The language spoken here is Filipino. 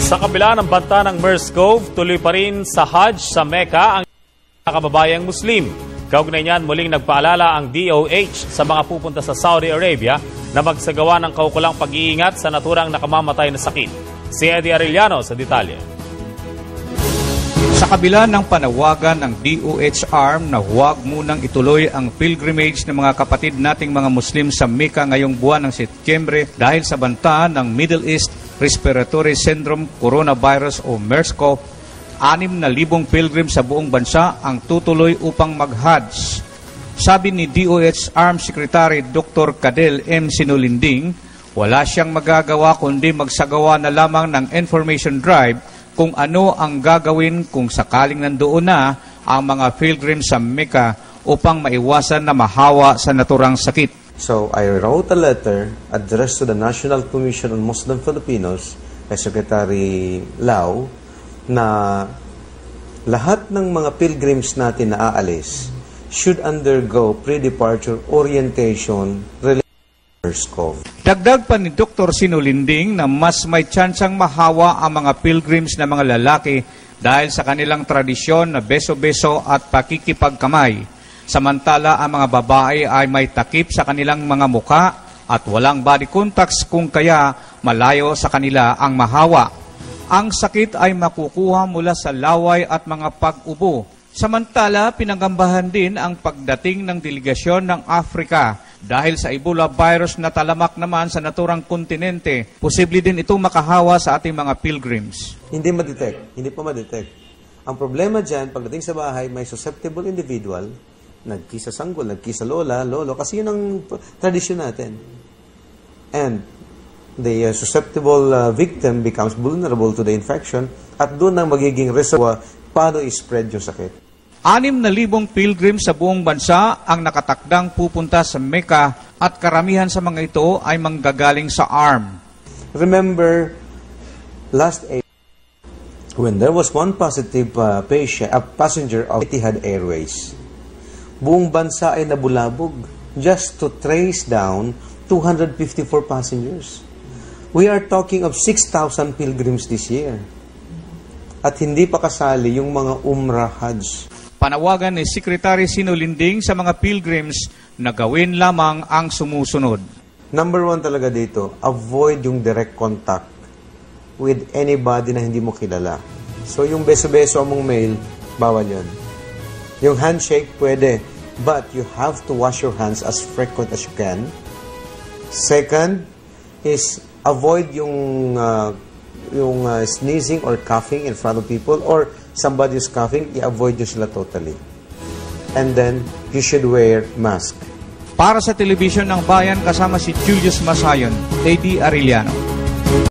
Sa kabila ng banta ng MERS-CoV, tuloy pa rin sa Hajj sa Mecca ang kababayang Muslim. Kaugnay niyan, muling nagpaalala ang DOH sa mga pupunta sa Saudi Arabia na magsagawa ng kaukulang pag-iingat sa naturang nakamamatay na sakit. Si Eddie Arellano sa detalye. Sa kabila ng panawagan ng DOH ARM na huwag munang ituloy ang pilgrimage ng mga kapatid nating mga Muslim sa Mecca ngayong buwan ng Setyembre dahil sa banta ng Middle East Respiratory Syndrome Coronavirus o MERS-CoV, 6,000 pilgrim sa buong bansa ang tutuloy upang mag-Hajj. Sabi ni DOH ARM Secretary Dr. Cadel M. Sinulinding, wala siyang magagawa kundi magsagawa na lamang ng information drive kung ano ang gagawin kung sakaling nandoon na ang mga pilgrim sa Mecca upang maiwasan na mahawa sa naturang sakit. So I wrote a letter addressed to the National Commission on Muslim Filipinos kay Secretary Lau na lahat ng mga pilgrims natin na aalis should undergo pre-departure orientation related to MERS-CoV. Dagdag pa ni Dr. Sinulinding na mas may tsansang mahawa ang mga pilgrims na mga lalaki dahil sa kanilang tradisyon na beso-beso at pakikipagkamay. Samantala, ang mga babae ay may takip sa kanilang mga muka at walang body contacts kung kaya malayo sa kanila ang mahawa. Ang sakit ay makukuha mula sa laway at mga pag-ubo. Samantala, pinanggambahan din ang pagdating ng delegasyon ng Africa dahil sa Ebola virus na talamak naman sa naturang kontinente. Posible din ito makahawa sa ating mga pilgrims. Hindi pa ma-detect. Ang problema dyan, pagdating sa bahay, may susceptible individual, nagkisa sanggol, nagkisa lola, lolo, kasi yun ang tradisyon natin. And the susceptible victim becomes vulnerable to the infection at doon ang magiging reservoir paano i-spread yung sakit. 6,000 pilgrim sa buong bansa ang nakatakdang pupunta sa Mecca at karamihan sa mga ito ay manggagaling sa ARM. Remember, last April, when there was one positive passenger of Etihad Airways, buong bansa ay nabulabog just to trace down 254 passengers. We are talking of 6,000 pilgrims this year. At hindi pa kasali yung mga Umrah Hajj. Panawagan ni Secretary Sinulinding sa mga pilgrims na gawin lamang ang sumusunod. Number 1 talaga dito, avoid yung direct contact with anybody na hindi mo kilala. So yung beso-beso mong mail, bawal yun. Yung handshake, pwede. But you have to wash your hands as frequent as you can. Second is avoid yung sneezing or coughing in front of people or somebody is coughing, i-avoid nyo sila totally. And then, you should wear mask. Para sa Telebisyon ng Bayan, kasama si Julius Masayon, Eddie Arellano.